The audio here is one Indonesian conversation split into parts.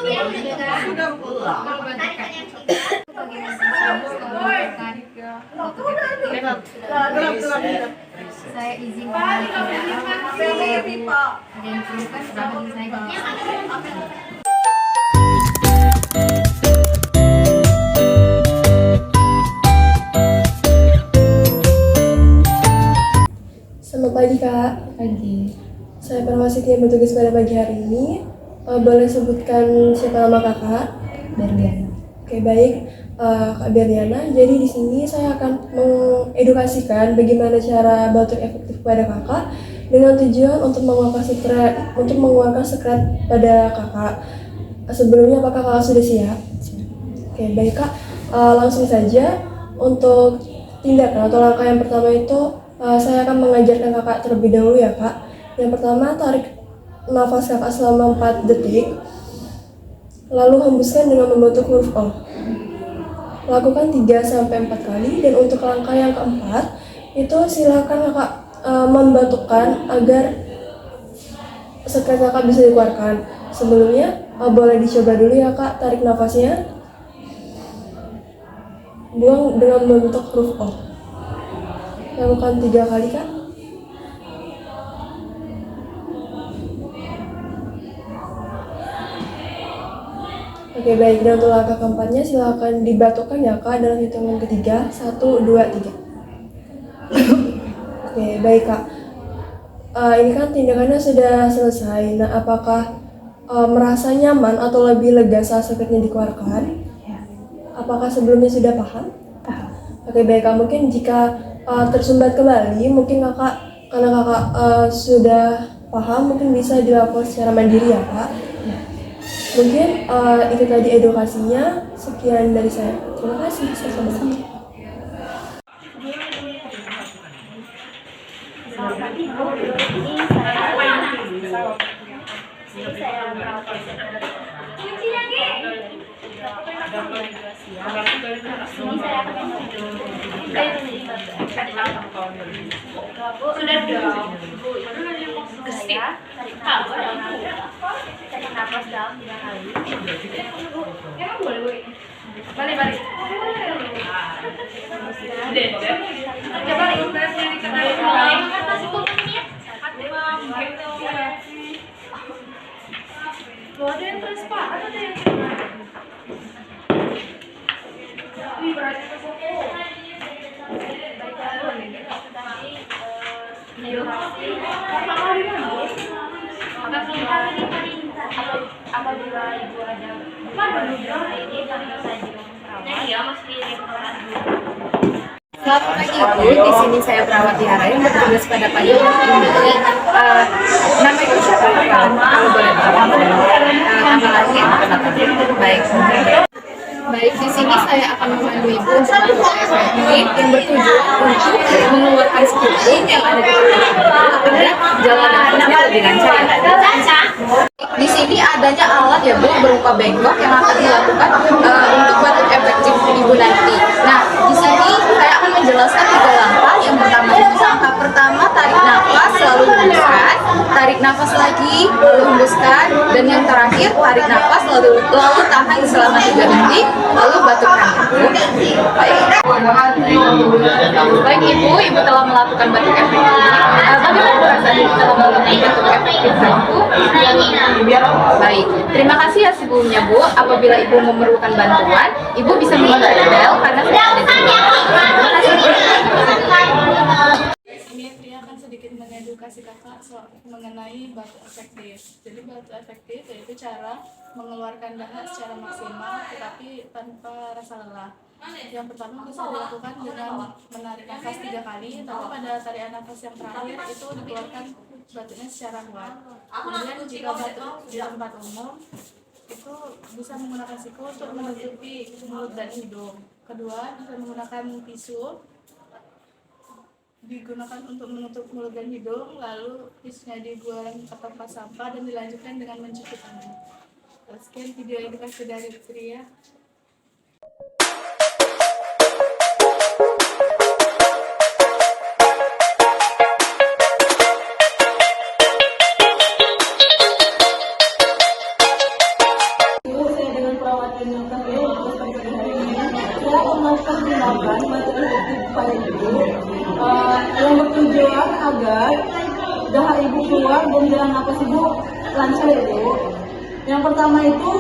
Sudah pulang. Saya izin kembali ke saya dan perlukan sudah saya. Selamat pagi Kak. Pagi. Saya Perwasiti yang bertugas pada pagi hari ini. Boleh sebutkan siapa nama Kakak? Berliana. Oke baik, Kak Berliana. Jadi di sini saya akan mengedukasikan bagaimana cara batuk efektif pada Kakak dengan tujuan untuk mengeluarkan sekret pada Kakak. Sebelumnya apakah Kakak sudah siap? Oke baik Kak, langsung saja untuk tindakan atau langkah yang pertama itu saya akan mengajarkan Kakak terlebih dahulu ya Kak. Yang pertama, tarik nafas Kakak selama 4 detik, lalu hembuskan dengan membentuk huruf O. Lakukan 3-4 kali, dan untuk langkah yang keempat itu silakan Kakak membatukkan agar sekret Kakak bisa dikeluarkan. Sebelumnya boleh dicoba dulu ya Kak, tarik nafasnya, buang dengan membentuk huruf O. Lakukan 3 kali Kak. Oke baik, dan untuk langkah keempatnya silakan dibatukkan ya Kak dalam hitungan ketiga. 1, 2, 3. Oke baik Kak, ini kan tindakannya sudah selesai. Nah apakah merasa nyaman atau lebih lega saat sekretnya dikeluarkan? Ya. Apakah sebelumnya sudah paham? Paham. Oke baik Kak, mungkin jika tersumbat kembali, mungkin karena Kakak sudah paham, mungkin bisa dilakukan secara mandiri ya Kak. Mungkin itu tadi edukasinya. Sekian dari saya. Terima kasih. Sama-sama. Sudah dong. Tarik nafas dalam 3 kali. Emang boleh. Balik. Coba ikhlasnya diketahui. Masih 10 menit. Loh, ada yang terus Pak, ada yang kena. Wih, berarti ke foto. Apabila ibu ada ini kami saja merawat. Ya, mesti dirawat dulu. Selamat pagi Ibu, di sini saya perawat Tiara yang bertugas pada pagi ini. Nama Ibu siapa? Kalau boleh tahu. Nama lahir? Baik. Baik, di sini saya akan memandu Ibu untuk melakukan efektif yang bertujuan untuk mengeluarkan sekret yang ada di tubuh agar jalan nafasnya lebih lancar. Di sini adanya alat ya Bu berupa bengkok yang akan dilakukan untuk batuk efektif Ibu nanti. Nah, di sini saya akan menjelaskan 3 langkah. Yang pertama itu langkah pertama, tarik nafas lalu hembuskan, tarik nafas lagi lalu hembuskan, dan yang terakhir tarik nafas lalu tahan selama 3 detik lalu batukkan. Baik Ibu telah melakukan batuk efektif. Bagaimana perasaan Ibu telah melakukan batuk efektif Ibu? Baik, terima kasih ya sebelumnya Bu. Apabila Ibu memerlukan bantuan, Ibu bisa menghubungi bel karena saya ada di sini. Ini Pria akan sedikit mengedukasi Kakak soal mengenai batuk efektif. Jadi batuk efektif yaitu cara mengeluarkan dahak secara maksimal tetapi tanpa rasa lelah. Yang pertama bisa dilakukan dengan menarik nafas 3 kali, tapi pada tarian nafas yang terakhir itu dikeluarkan batuknya secara kuat. Kemudian jika batuk di tempat umum itu bisa menggunakan siku untuk menutupi mulut dan hidung. Kedua, bisa menggunakan tisu digunakan untuk menutup mulut dan hidung, lalu tisunya dibuang ke tempat sampah dan dilanjutkan dengan mencuci tangan. Sekian video edukasi dari Pria. kepada ibu yang bertujuan agar dahak ibu keluar dan jalan napas ibu lancar ibu. Yang pertama itu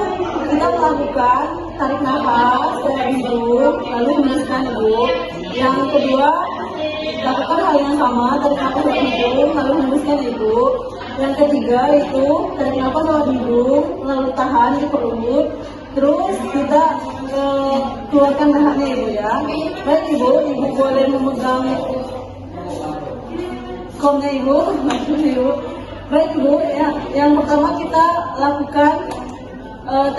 kita melakukan tarik nafas dari hidung lalu hembuskan ibu. Yang kedua lakukan hal yang sama, tarik nafas dari hidung lalu hembuskan ibu. Yang ketiga itu tarik nafas lewat hidung lalu tahan di perut. Terus kita keluarkan dahaknya ibu ya. Baik ibu boleh memegang komnya ibu. Baik ibu ya. Yang pertama kita lakukan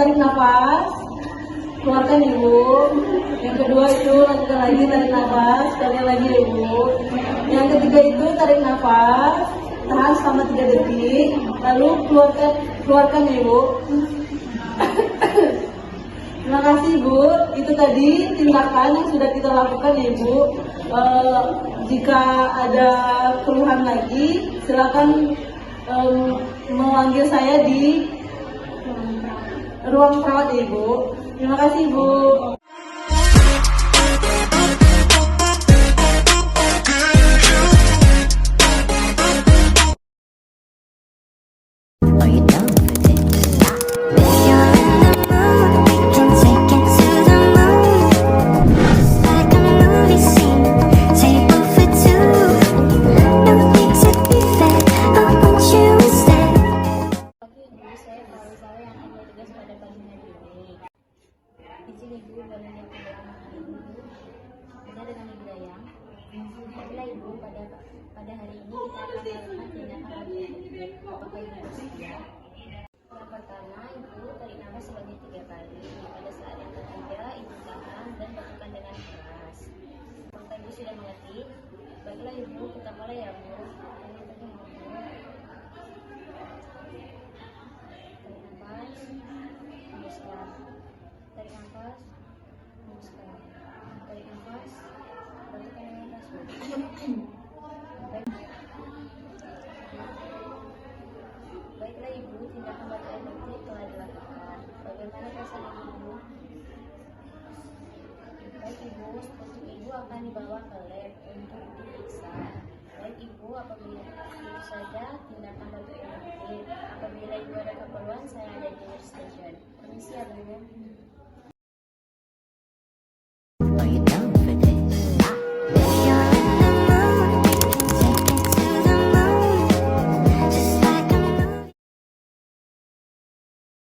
tarik nafas, keluarkan ibu. Yang kedua itu lakukan lagi tarik nafas, sekali lagi ibu. Yang ketiga itu tarik nafas, tahan selama 3 detik, lalu keluarkan ibu. Terima kasih ibu. Itu tadi tindakan yang sudah kita lakukan ya ibu. Jika ada keluhan lagi, silakan memanggil saya di ruang perawat ya ibu. Terima kasih ibu. Are you down for this? If you're in the mood, we can take it to the moon. It's like a movie scene, table for two. No need to be fair, I want you instead. Oke, ibu, saya tahu saya yang ambil tugas pada pagi hari ini. Izin ibu boleh lihat ke belakang ibu. Benar dengan ibu Dayang. Baiklah ibu, pada hari ini kita akan melakukan tindakan lagi efektif. Apakah ibu bersedia? Yang pertama, ibu tarik nafas sebanyak 3 kali. Pada saat yang ketiga, ibu tahan dan lakukan dengan keras. Apakah ibu sudah mengerti? Baiklah ibu, kita mulai ya bu. Tarik nafas, hembuskan. Tarik nafas, lakukan dengan keras. Baiklah ibu, tindakan batu efektif telah dilakukan. Bagaimana perasaan ibu? Baik ibu, untuk ibu akan dibawa ke lab untuk diperiksa. Baik ibu, apabila itu saja tindakan batu efektif. Apabila ibu ada keperluan, saya ada di station. Permisi ya bu.